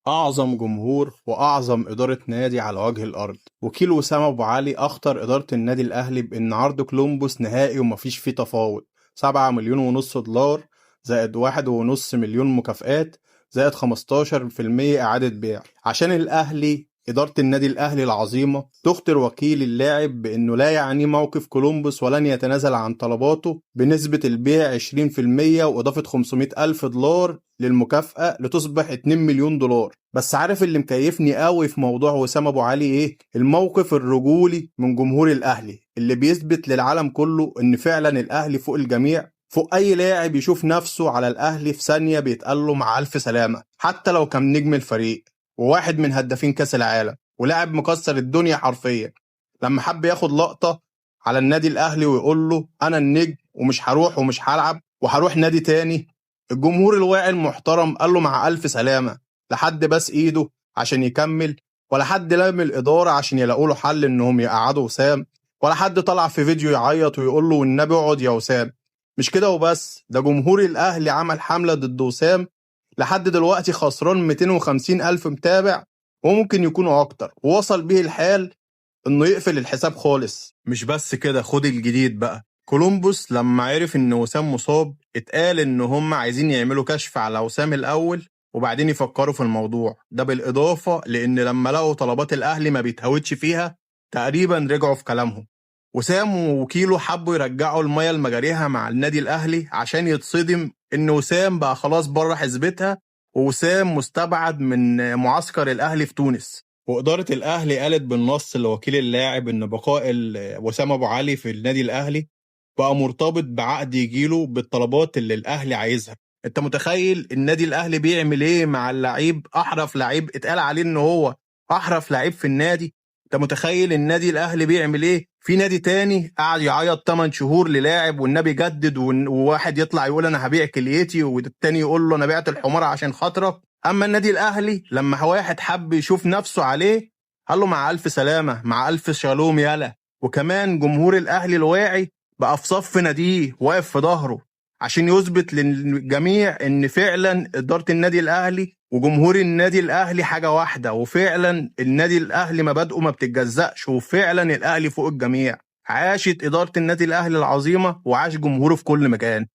أعظم جمهور وأعظم إدارة نادي على وجه الأرض. وكيل وسام أبو علي أخطر إدارة النادي الأهلي بإن عرض كولومبوس نهائي ومفيش فيه تفاوض، 7,500,000 دولار زائد 1,500,000 مكافآت زائد 15% إعادة بيع. عشان الأهلي إدارة النادي الأهلي العظيمة تخطر وكيل اللاعب بأنه لا يعني موقف كولومبوس ولن يتنازل عن طلباته بنسبة البيع 20% وإضافة 500,000 دولار للمكافأة لتصبح 2,000,000 دولار. بس عارف اللي مكيفني قوي في موضوع وسام ابو علي ايه؟ الموقف الرجولي من جمهور الاهلي اللي بيثبت للعالم كله ان فعلا الاهلي فوق الجميع، فوق اي لاعب يشوف نفسه على الاهلي في ثانية بيتقال له مع الف سلامة، حتى لو كان نجم الفريق وواحد من هدافين كاس العالم ولاعب مكسر الدنيا حرفيا. لما حب ياخد لقطة على النادي الاهلي ويقول له انا النجم ومش هروح ومش هلعب وهروح نادي تاني، الجمهور الواعي المحترم قال له مع ألف سلامة، لحد بس إيده عشان يكمل، ولا حد لام الإدارة عشان يلاقوا له حل إنهم يقعدوا وسام، ولا حد طلع في فيديو يعيط ويقول له والنبي اقعد يا وسام. مش كده وبس، ده جمهور الأهلي عمل حملة ضد وسام لحد دلوقتي خسران 250 ألف متابع وممكن يكونوا أكتر، ووصل بيه الحال انه يقفل الحساب خالص. مش بس كده، خد الجديد بقى. كولومبوس لما عرف ان وسام مصاب اتقال ان هم عايزين يعملوا كشف على وسام الاول وبعدين يفكروا في الموضوع ده، بالاضافة لان لما لقوا طلبات الاهلي ما بيتهاوتش فيها تقريبا رجعوا في كلامهم. وسام ووكيله حبوا يرجعوا المية لمجاريها مع النادي الاهلي عشان يتصدم ان وسام بقى خلاص بره حسبتها، ووسام مستبعد من معسكر الاهلي في تونس. وإدارة الأهلي قالت بالنص لوكيل اللاعب إن بقاء وسام أبو علي في النادي الأهلي بقى مرتبط بعقد يجيله بالطلبات اللي الأهلي عايزها. أنت متخيل النادي الأهلي بيعمل إيه مع اللعيب؟ أحرف لعيب اتقال عليه إن هو أحرف لعيب في النادي. أنت متخيل النادي الأهلي بيعمل إيه؟ في نادي تاني قاعد يعيط 8 شهور للاعب والنبي جدد، وواحد يطلع يقول أنا هبيع كليتي والتاني يقول له أنا بعت الحمار عشان خاطرك. اما النادي الاهلي لما واحد حب يشوف نفسه عليه قال له مع الف سلامه مع الف شالوم يالا. وكمان جمهور الاهلي الواعي بقى في صف ناديه واقف في ظهره عشان يثبت للجميع ان فعلا اداره النادي الاهلي وجمهور النادي الاهلي حاجه واحده، وفعلا النادي الاهلي مبادئه ما بتتجزأش، وفعلا الاهلي فوق الجميع. عاشت اداره النادي الاهلي العظيمه وعاش جمهوره في كل مكان.